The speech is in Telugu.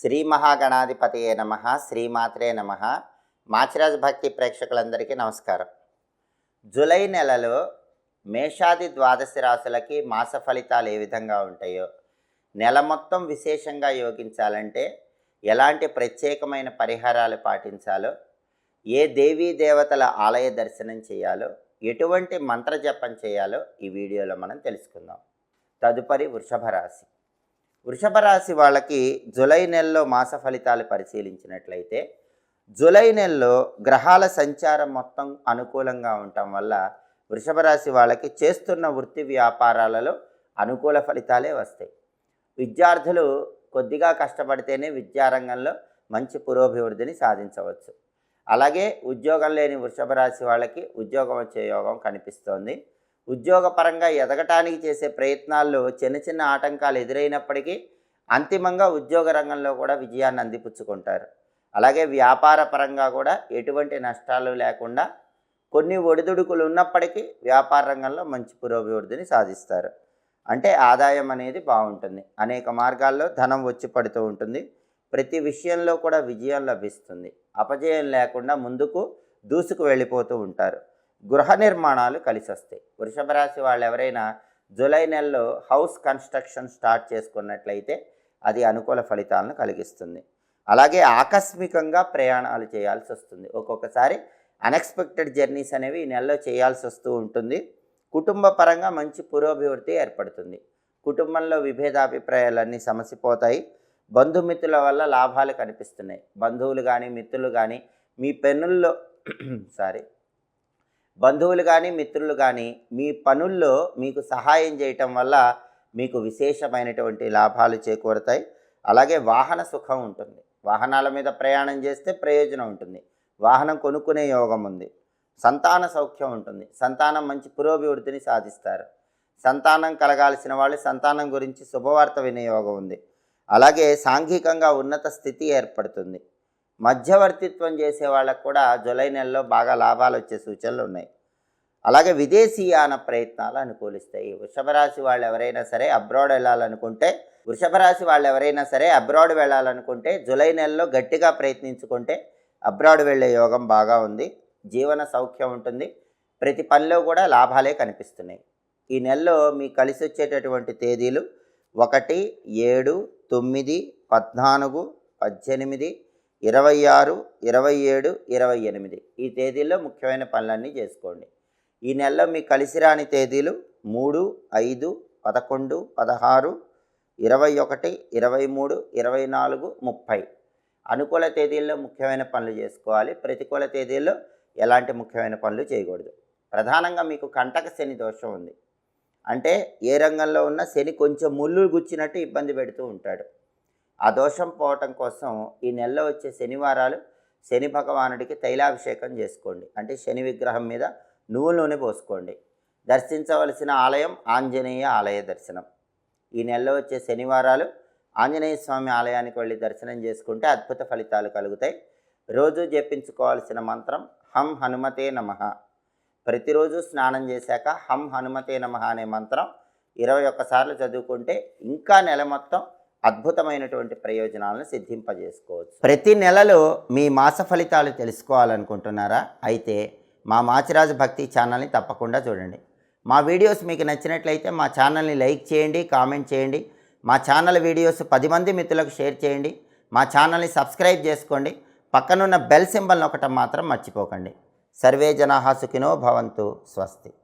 శ్రీ మహాగణాధిపతయే నమః, శ్రీమాత్రే నమః. మాచిరాజు భక్తి ప్రేక్షకులందరికీ నమస్కారం. జూలై నెలలో మేషాది ద్వాదశ రాశులకి మాస ఫలితాలు ఏ విధంగా ఉంటాయో, నెల మొత్తం విశేషంగా యోగించాలంటే ఎలాంటి ప్రత్యేకమైన పరిహారాలు పాటించాలో, ఏ దేవీ దేవతల ఆలయ దర్శనం చేయాలో, ఎటువంటి మంత్ర జపం చేయాలో ఈ వీడియోలో మనం తెలుసుకుందాం. తదుపరి వృషభ రాశి. వృషభ రాశి వాళ్ళకి జూలై నెలలో మాస ఫలితాలు పరిశీలించినట్లయితే, జూలై నెలలో గ్రహాల సంచారం మొత్తం అనుకూలంగా ఉండటం వల్ల వృషభ రాశి వాళ్ళకి చేస్తున్న వృత్తి వ్యాపారాలలో అనుకూల ఫలితాలే వస్తాయి. విద్యార్థులు కొద్దిగా కష్టపడితేనే విద్యారంగంలో మంచి పురోభివృద్ధిని సాధించవచ్చు. అలాగే ఉద్యోగం లేని వృషభ రాశి వాళ్ళకి ఉద్యోగం వచ్చే యోగం కనిపిస్తోంది. ఉద్యోగపరంగా ఎదగటానికి చేసే ప్రయత్నాల్లో చిన్న చిన్న ఆటంకాలు ఎదురైనప్పటికీ అంతిమంగా ఉద్యోగ రంగంలో కూడా విజయాన్ని అందిపుచ్చుకుంటారు. అలాగే వ్యాపార పరంగా కూడా ఎటువంటి నష్టాలు లేకుండా కొన్ని ఒడిదుడుకులు ఉన్నప్పటికీ వ్యాపార రంగంలో మంచి పురోభివృద్ధిని సాధిస్తారు. అంటే ఆదాయం అనేది బాగుంటుంది. అనేక మార్గాల్లో ధనం వచ్చి పడుతూ ఉంటుంది. ప్రతి విషయంలో కూడా విజయం లభిస్తుంది. అపజయం లేకుండా ముందుకు దూసుకు వెళ్ళిపోతూ ఉంటారు. గృహ నిర్మాణాలు కలిసి వస్తాయి. వృషభ రాశి వాళ్ళు ఎవరైనా జూలై నెలలో హౌస్ కన్స్ట్రక్షన్ స్టార్ట్ చేసుకున్నట్లయితే అది అనుకూల ఫలితాలను కలిగిస్తుంది. అలాగే ఆకస్మికంగా ప్రయాణాలు చేయాల్సి వస్తుంది. ఒక్కొక్కసారి అన్ఎక్స్పెక్టెడ్ జర్నీస్ అనేవి ఈ నెలలో చేయాల్సి వస్తూ ఉంటుంది. కుటుంబ పరంగా మంచి పురోభివృద్ధి ఏర్పడుతుంది. కుటుంబంలో విభేదాభిప్రాయాలన్నీ సమసిపోతాయి. బంధుమిత్రుల వల్ల లాభాలు కనిపిస్తున్నాయి. బంధువులు కానీ మిత్రులు కానీ మీ పెన్నుల్లో బంధువులు కానీ మిత్రులు కానీ మీ పనుల్లో మీకు సహాయం చేయటం వల్ల మీకు విశేషమైనటువంటి లాభాలు చేకూరుతాయి. అలాగే వాహన సుఖం ఉంటుంది. వాహనాల మీద ప్రయాణం చేస్తే ప్రయోజనం ఉంటుంది. వాహనం కొనుక్కునే యోగం ఉంది. సంతాన సౌఖ్యం ఉంటుంది. సంతానం మంచి పురోభివృద్ధిని సాధిస్తారు. సంతానం కలగాల్సిన వాళ్ళు సంతానం గురించి శుభవార్త వినే యోగం ఉంది. అలాగే సాంఘికంగా ఉన్నత స్థితి ఏర్పడుతుంది. మధ్యవర్తిత్వం చేసే వాళ్ళకు కూడా జూలై నెలలో బాగా లాభాలు వచ్చే సూచనలు ఉన్నాయి. అలాగే విదేశీయాన ప్రయత్నాలు అనుకూలిస్తాయి. వృషభ రాశి వాళ్ళు ఎవరైనా సరే అబ్రాడ్ వెళ్ళాలనుకుంటే జూలై నెలలో గట్టిగా ప్రయత్నించుకుంటే అబ్రాడ్ వెళ్ళే యోగం బాగా ఉంది. జీవన సౌఖ్యం ఉంటుంది. ప్రతి పనిలో కూడా లాభాలే కనిపిస్తున్నాయి. ఈ నెలలో మీకు కలిసి వచ్చేటటువంటి తేదీలు 1, 7, 9, 14, 18, 26, 27, 28 ఈ తేదీల్లో ముఖ్యమైన పనులన్నీ చేసుకోండి. ఈ నెలలో మీకు కలిసి రాని తేదీలు 3, 5, 11, 16, 21, 23, 24, 30 అనుకూల తేదీల్లో ముఖ్యమైన పనులు చేసుకోవాలి. ప్రతికూల తేదీల్లో ఎలాంటి ముఖ్యమైన పనులు చేయకూడదు. ప్రధానంగా మీకు కంటక శని దోషం ఉంది. అంటే ఏ రంగంలో ఉన్న శని కొంచెం ముళ్ళు గుచ్చినట్టు ఇబ్బంది పెడుతూ ఉంటాడు. ఆ దోషం పోవటం కోసం ఈ నెలలో వచ్చే శనివారాలు శని భగవానుడికి తైలాభిషేకం చేసుకోండి. అంటే శని విగ్రహం మీద నువ్వుల నూనె పోసుకోండి. దర్శించవలసిన ఆలయం ఆంజనేయ ఆలయ దర్శనం. ఈ నెలలో వచ్చే శనివారాలు ఆంజనేయ స్వామి ఆలయానికి వెళ్ళి దర్శనం చేసుకుంటే అద్భుత ఫలితాలు కలుగుతాయి. రోజు జపించుకోవాల్సిన మంత్రం హం హనుమతే నమః. ప్రతిరోజు స్నానం చేశాక హం హనుమతే నమః అనే మంత్రం 21 సార్లు చదువుకుంటే ఇంకా నెల మొత్తం అద్భుతమైనటువంటి ప్రయోజనాలను సిద్ధింపజేసుకోవచ్చు. ప్రతి నెలలో మీ మాస ఫలితాలు తెలుసుకోవాలనుకుంటున్నారా? అయితే మా మాచిరాజు భక్తి ఛానల్ని తప్పకుండా చూడండి. మా వీడియోస్ మీకు నచ్చినట్లయితే మా ఛానల్ని లైక్ చేయండి, కామెంట్ చేయండి. మా ఛానల్ వీడియోస్ 10 మంది మిత్రులకు షేర్ చేయండి. మా ఛానల్ని సబ్స్క్రైబ్ చేసుకోండి. పక్కనున్న బెల్ సింబల్ నొక్కటం మాత్రం మర్చిపోకండి. సర్వే జనాః సుఖినో భవంతు. స్వస్తి.